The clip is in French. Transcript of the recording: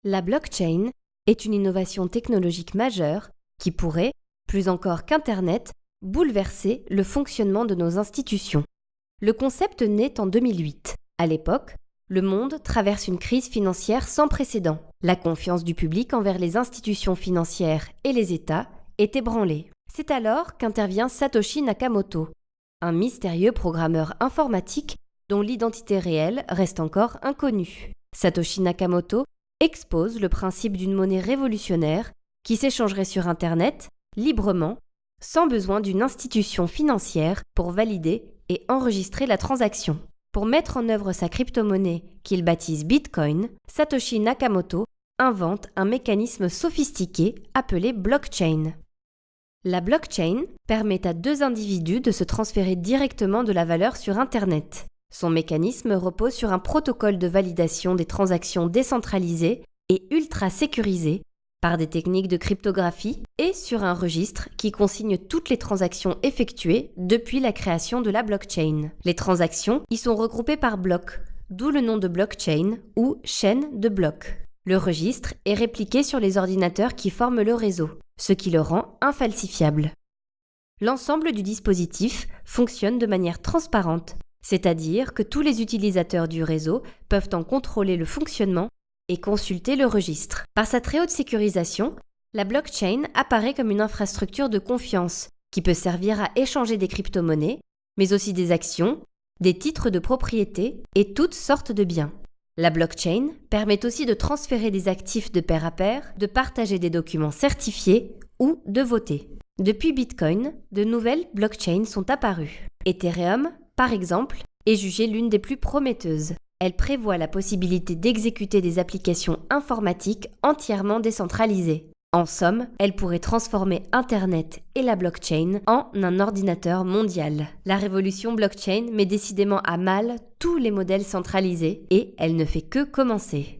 La blockchain est une innovation technologique majeure qui pourrait, plus encore qu'Internet, bouleverser le fonctionnement de nos institutions. Le concept naît en 2008. À l'époque, le monde traverse une crise financière sans précédent. La confiance du public envers les institutions financières et les États est ébranlée. C'est alors qu'intervient Satoshi Nakamoto, un mystérieux programmeur informatique dont l'identité réelle reste encore inconnue. Satoshi Nakamoto expose le principe d'une monnaie révolutionnaire qui s'échangerait sur Internet, librement, sans besoin d'une institution financière pour valider et enregistrer la transaction. Pour mettre en œuvre sa crypto-monnaie qu'il baptise Bitcoin, Satoshi Nakamoto invente un mécanisme sophistiqué appelé blockchain. La blockchain permet à deux individus de se transférer directement de la valeur sur Internet. Son mécanisme repose sur un protocole de validation des transactions décentralisées et ultra sécurisé par des techniques de cryptographie et sur un registre qui consigne toutes les transactions effectuées depuis la création de la blockchain. Les transactions y sont regroupées par blocs, d'où le nom de blockchain ou chaîne de blocs. Le registre est répliqué sur les ordinateurs qui forment le réseau, ce qui le rend infalsifiable. L'ensemble du dispositif fonctionne de manière transparente, c'est-à-dire que tous les utilisateurs du réseau peuvent en contrôler le fonctionnement et consulter le registre. Par sa très haute sécurisation, la blockchain apparaît comme une infrastructure de confiance qui peut servir à échanger des crypto-monnaies, mais aussi des actions, des titres de propriété et toutes sortes de biens. La blockchain permet aussi de transférer des actifs de pair à pair, de partager des documents certifiés ou de voter. Depuis Bitcoin, de nouvelles blockchains sont apparues. Ethereum, par exemple, est jugée l'une des plus prometteuses. Elle prévoit la possibilité d'exécuter des applications informatiques entièrement décentralisées. En somme, elle pourrait transformer Internet et la blockchain en un ordinateur mondial. La révolution blockchain met décidément à mal tous les modèles centralisés et elle ne fait que commencer.